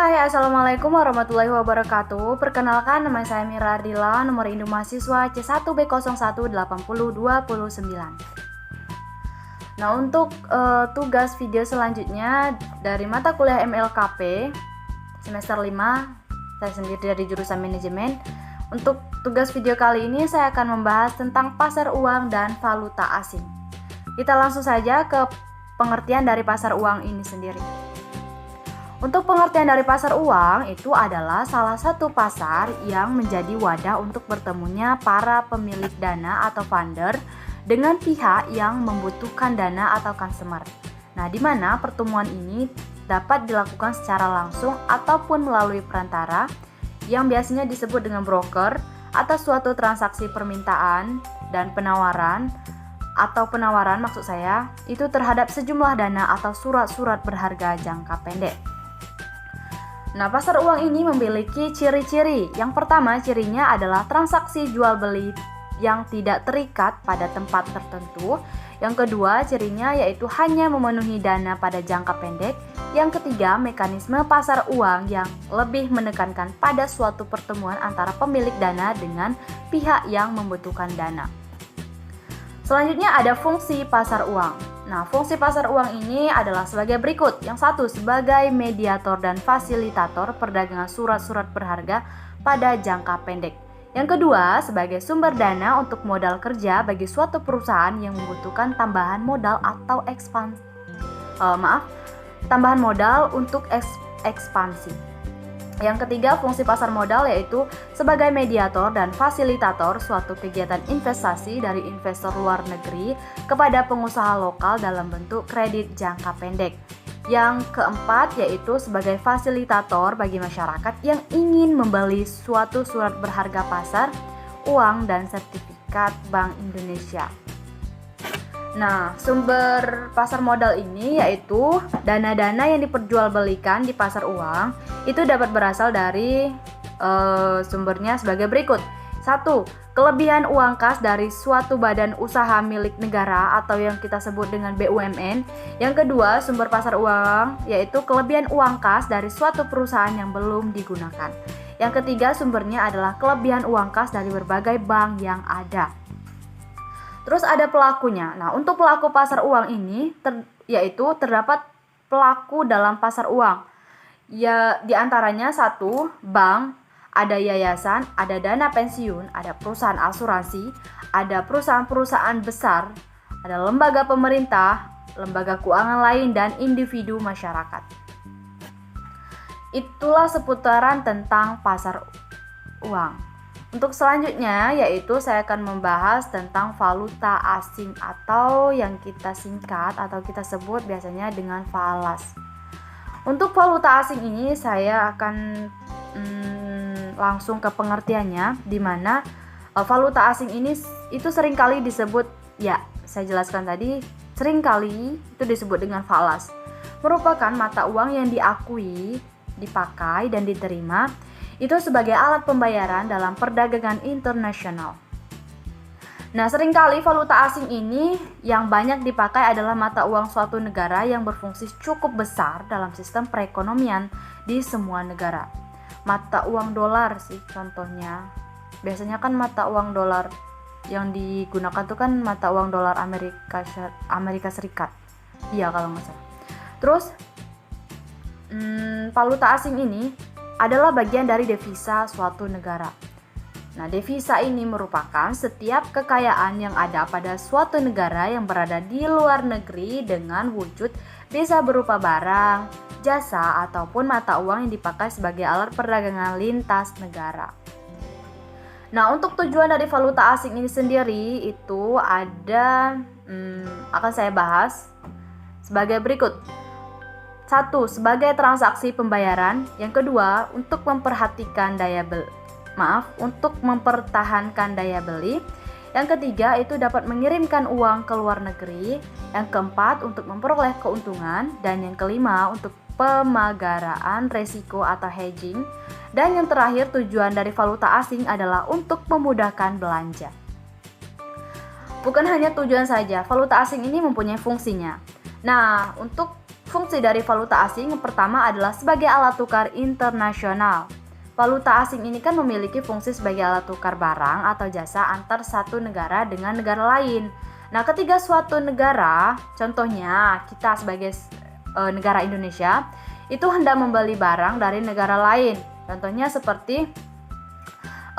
Hai, Assalamualaikum warahmatullahi wabarakatuh. Perkenalkan, nama saya Mira Ardila, nomor induk mahasiswa C1B01802029. Nah, untuk tugas video selanjutnya dari mata kuliah MLKP semester 5, saya sendiri dari jurusan manajemen. Untuk tugas video kali ini saya akan membahas tentang pasar uang dan valuta asing. Kita langsung saja ke pengertian dari pasar uang ini sendiri. Untuk pengertian dari pasar uang, itu adalah salah satu pasar yang menjadi wadah untuk bertemunya para pemilik dana atau funder dengan pihak yang membutuhkan dana atau consumer. Nah, di mana pertemuan ini dapat dilakukan secara langsung ataupun melalui perantara yang biasanya disebut dengan broker atas suatu transaksi permintaan dan penawaran maksud saya itu terhadap sejumlah dana atau surat-surat berharga jangka pendek. Nah, pasar uang ini memiliki ciri-ciri. Yang pertama, cirinya adalah transaksi jual beli yang tidak terikat pada tempat tertentu. Yang kedua, cirinya yaitu hanya memenuhi dana pada jangka pendek. Yang ketiga, mekanisme pasar uang yang lebih menekankan pada suatu pertemuan antara pemilik dana dengan pihak yang membutuhkan dana. Selanjutnya ada fungsi pasar uang. Nah, fungsi pasar uang ini adalah sebagai berikut. Yang satu, sebagai mediator dan fasilitator perdagangan surat-surat berharga pada jangka pendek. Yang kedua, sebagai sumber dana untuk modal kerja bagi suatu perusahaan yang membutuhkan tambahan modal atau tambahan modal untuk ekspansi. Yang ketiga, fungsi pasar modal yaitu sebagai mediator dan fasilitator suatu kegiatan investasi dari investor luar negeri kepada pengusaha lokal dalam bentuk kredit jangka pendek. Yang keempat yaitu sebagai fasilitator bagi masyarakat yang ingin membeli suatu surat berharga pasar, uang, dan sertifikat Bank Indonesia. Nah, sumber pasar modal ini yaitu dana-dana yang diperjualbelikan di pasar uang itu dapat berasal dari sumbernya sebagai berikut. 1. Kelebihan uang kas dari suatu badan usaha milik negara atau yang kita sebut dengan BUMN. Yang kedua, sumber pasar uang yaitu kelebihan uang kas dari suatu perusahaan yang belum digunakan. Yang ketiga, sumbernya adalah kelebihan uang kas dari berbagai bank yang ada. Terus ada pelakunya. Nah, untuk pelaku pasar uang ini yaitu terdapat pelaku dalam pasar uang. Ya, diantaranya 1. Bank, ada yayasan, ada dana pensiun, ada perusahaan asuransi, ada perusahaan-perusahaan besar, ada lembaga pemerintah, lembaga keuangan lain, dan individu masyarakat. Itulah seputaran tentang pasar uang. Untuk selanjutnya yaitu saya akan membahas tentang valuta asing atau yang kita singkat atau kita sebut biasanya dengan falas. Untuk valuta asing ini saya akan langsung ke pengertiannya, di mana valuta asing ini itu seringkali disebut, ya saya jelaskan tadi, seringkali itu disebut dengan falas. Merupakan mata uang yang diakui, dipakai, dan diterima itu sebagai alat pembayaran dalam perdagangan internasional. Nah, seringkali valuta asing ini yang banyak dipakai adalah mata uang suatu negara yang berfungsi cukup besar dalam sistem perekonomian di semua negara. Mata uang dolar sih contohnya. Biasanya kan mata uang dolar yang digunakan tuh kan mata uang dolar Amerika Serikat. Iya kalau nggak salah. Terus valuta asing ini adalah bagian dari devisa suatu negara. Nah, devisa ini merupakan setiap kekayaan yang ada pada suatu negara yang berada di luar negeri dengan wujud bisa berupa barang, jasa, ataupun mata uang yang dipakai sebagai alat perdagangan lintas negara. Nah, untuk tujuan dari valuta asing ini sendiri itu ada akan saya bahas sebagai berikut. 1. Sebagai transaksi pembayaran. Yang kedua, untuk mempertahankan daya beli. Yang ketiga, itu dapat mengirimkan uang ke luar negeri. Yang keempat, untuk memperoleh keuntungan. Dan yang kelima, untuk pemagaraan resiko atau hedging. Dan yang terakhir, tujuan dari valuta asing adalah untuk memudahkan belanja. Bukan hanya tujuan saja, valuta asing ini mempunyai fungsinya. Nah, untuk Fungsi dari valuta asing yang pertama adalah sebagai alat tukar internasional. Valuta asing ini kan memiliki fungsi sebagai alat tukar barang atau jasa antar satu negara dengan negara lain. Nah, ketika suatu negara, contohnya kita sebagai negara Indonesia, itu hendak membeli barang dari negara lain. Contohnya seperti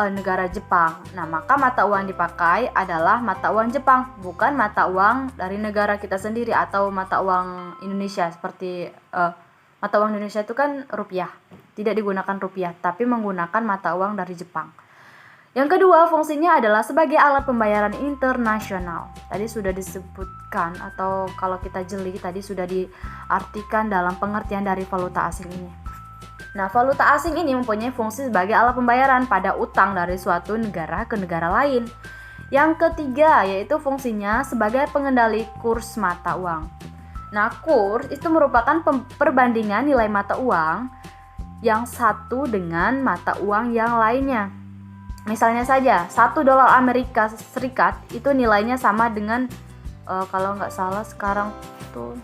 negara Jepang. Nah, maka mata uang dipakai adalah mata uang Jepang, bukan mata uang dari negara kita sendiri atau mata uang Indonesia. Seperti mata uang Indonesia itu kan rupiah, tidak digunakan rupiah, tapi menggunakan mata uang dari Jepang. Yang kedua, fungsinya adalah sebagai alat pembayaran internasional. Tadi sudah disebutkan, atau kalau kita jeli tadi sudah diartikan dalam pengertian dari valuta asing ini. Nah, valuta asing ini mempunyai fungsi sebagai alat pembayaran pada utang dari suatu negara ke negara lain. Yang ketiga, yaitu fungsinya sebagai pengendali kurs mata uang. Nah, kurs itu merupakan perbandingan nilai mata uang yang satu dengan mata uang yang lainnya. Misalnya saja, $1 Amerika Serikat itu nilainya sama dengan, kalau nggak salah sekarang tuh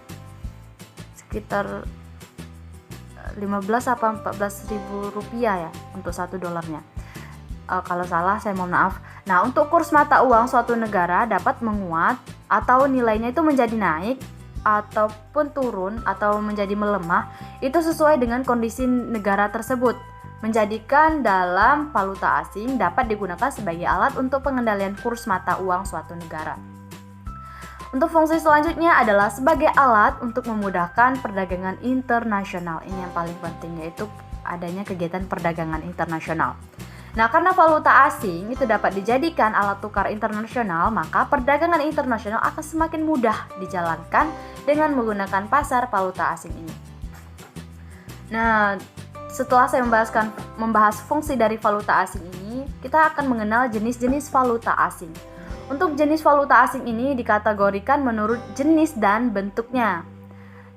sekitar 15 apa 14 ribu rupiah ya untuk $1. Kalau salah saya mohon maaf. Nah, untuk kurs mata uang suatu negara dapat menguat atau nilainya itu menjadi naik ataupun turun atau menjadi melemah, itu sesuai dengan kondisi negara tersebut, menjadikan dalam valuta asing dapat digunakan sebagai alat untuk pengendalian kurs mata uang suatu negara. Untuk fungsi selanjutnya adalah sebagai alat untuk memudahkan perdagangan internasional. Ini yang paling penting, yaitu adanya kegiatan perdagangan internasional. Nah, karena valuta asing itu dapat dijadikan alat tukar internasional, maka perdagangan internasional akan semakin mudah dijalankan dengan menggunakan pasar valuta asing ini. Nah, setelah saya membahas fungsi dari valuta asing ini, kita akan mengenal jenis-jenis valuta asing. Untuk jenis valuta asing ini dikategorikan menurut jenis dan bentuknya.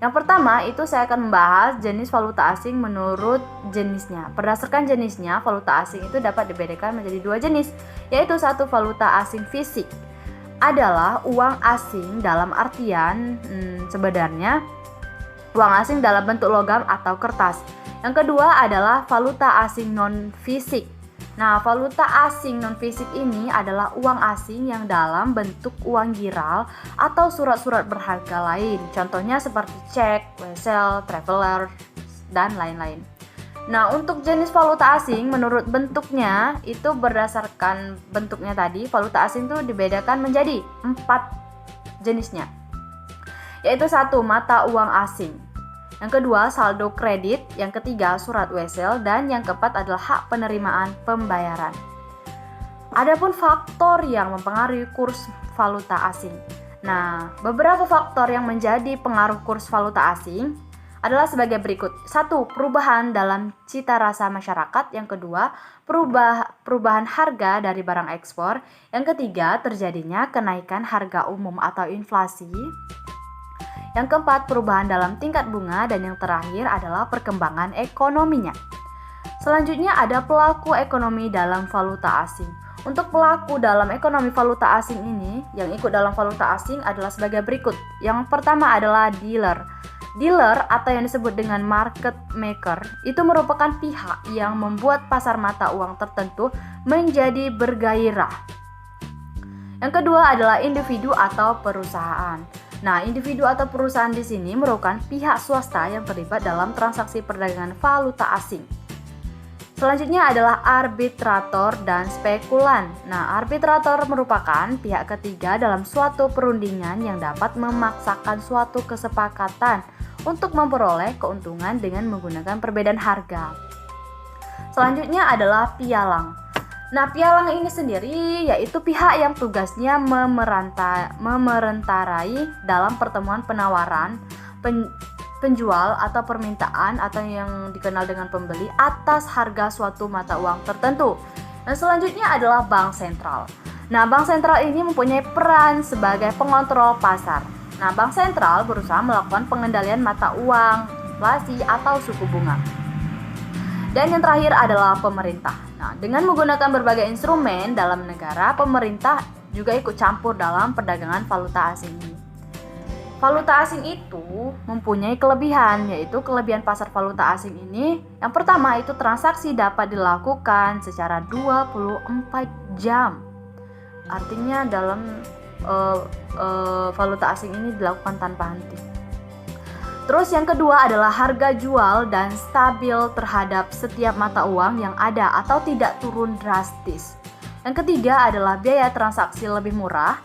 Yang pertama itu saya akan membahas jenis valuta asing menurut jenisnya. Berdasarkan jenisnya, valuta asing itu dapat dibedakan menjadi dua jenis, yaitu satu valuta asing fisik adalah uang asing dalam artian sebenarnya uang asing dalam bentuk logam atau kertas. Yang kedua adalah valuta asing non-fisik. Nah, valuta asing non-fisik ini adalah uang asing yang dalam bentuk uang giral atau surat-surat berharga lain. Contohnya seperti cek, wesel, traveler, dan lain-lain. Nah, untuk jenis valuta asing menurut bentuknya itu berdasarkan bentuknya tadi, valuta asing itu dibedakan menjadi 4 jenisnya. Yaitu 1, mata uang asing. Yang kedua, saldo kredit. Yang ketiga, surat wesel. Dan yang keempat adalah hak penerimaan pembayaran. Adapun faktor yang mempengaruhi kurs valuta asing. Nah, beberapa faktor yang menjadi pengaruh kurs valuta asing adalah sebagai berikut. 1, perubahan dalam cita rasa masyarakat. Yang kedua, perubahan harga dari barang ekspor. Yang ketiga, terjadinya kenaikan harga umum atau inflasi. Yang keempat, perubahan dalam tingkat bunga, dan yang terakhir adalah perkembangan ekonominya. Selanjutnya ada pelaku ekonomi dalam valuta asing. Untuk pelaku dalam ekonomi valuta asing ini, yang ikut dalam valuta asing adalah sebagai berikut. Yang pertama adalah dealer. Dealer atau yang disebut dengan market maker itu merupakan pihak yang membuat pasar mata uang tertentu menjadi bergairah. Yang kedua adalah individu atau perusahaan. Nah, individu atau perusahaan di sini merupakan pihak swasta yang terlibat dalam transaksi perdagangan valuta asing. Selanjutnya adalah arbitrator dan spekulan. Nah, arbitrator merupakan pihak ketiga dalam suatu perundingan yang dapat memaksakan suatu kesepakatan untuk memperoleh keuntungan dengan menggunakan perbedaan harga. Selanjutnya adalah pialang. Nah, pialang ini sendiri yaitu pihak yang tugasnya memerantarai dalam pertemuan penawaran, penjual atau permintaan atau yang dikenal dengan pembeli atas harga suatu mata uang tertentu. Dan selanjutnya adalah bank sentral. Nah, bank sentral ini mempunyai peran sebagai pengontrol pasar. Nah, bank sentral berusaha melakukan pengendalian mata uang, inflasi atau suku bunga. Dan yang terakhir adalah pemerintah. Nah, dengan menggunakan berbagai instrumen dalam negara, pemerintah juga ikut campur dalam perdagangan valuta asing ini. Valuta asing itu mempunyai kelebihan, yaitu kelebihan pasar valuta asing ini yang pertama itu transaksi dapat dilakukan secara 24 jam. Artinya dalam valuta asing ini dilakukan tanpa henti. Terus yang kedua adalah harga jual dan stabil terhadap setiap mata uang yang ada atau tidak turun drastis. Yang ketiga adalah biaya transaksi lebih murah.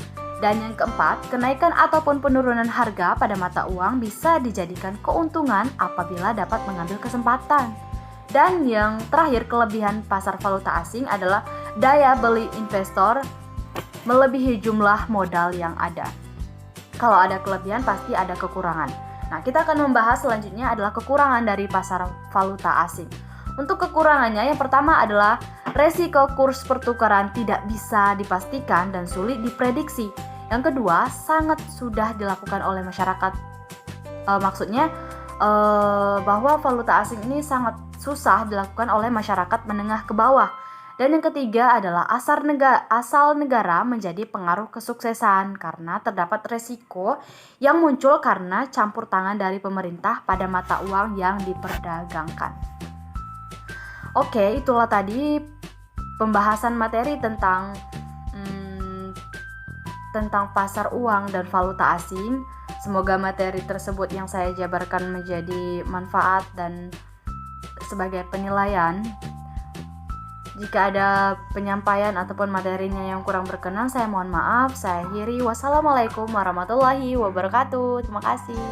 Dan yang keempat, kenaikan ataupun penurunan harga pada mata uang bisa dijadikan keuntungan apabila dapat mengambil kesempatan. Dan yang terakhir, kelebihan pasar valuta asing adalah daya beli investor melebihi jumlah modal yang ada. Kalau ada kelebihan pasti ada kekurangan. Nah, kita akan membahas selanjutnya adalah kekurangan dari pasar valuta asing. Untuk kekurangannya yang pertama adalah resiko kurs pertukaran tidak bisa dipastikan dan sulit diprediksi. Yang kedua, sangat sudah dilakukan oleh masyarakat. Maksudnya bahwa valuta asing ini sangat susah dilakukan oleh masyarakat menengah ke bawah. Dan yang ketiga adalah asal negara menjadi pengaruh kesuksesan karena terdapat resiko yang muncul karena campur tangan dari pemerintah pada mata uang yang diperdagangkan. Oke, itulah tadi pembahasan materi tentang pasar uang dan valuta asing. Semoga materi tersebut yang saya jabarkan menjadi manfaat dan sebagai penilaian. Jika ada penyampaian ataupun materinya yang kurang berkenan, saya mohon maaf. Saya akhiri. Wassalamualaikum warahmatullahi wabarakatuh. Terima kasih.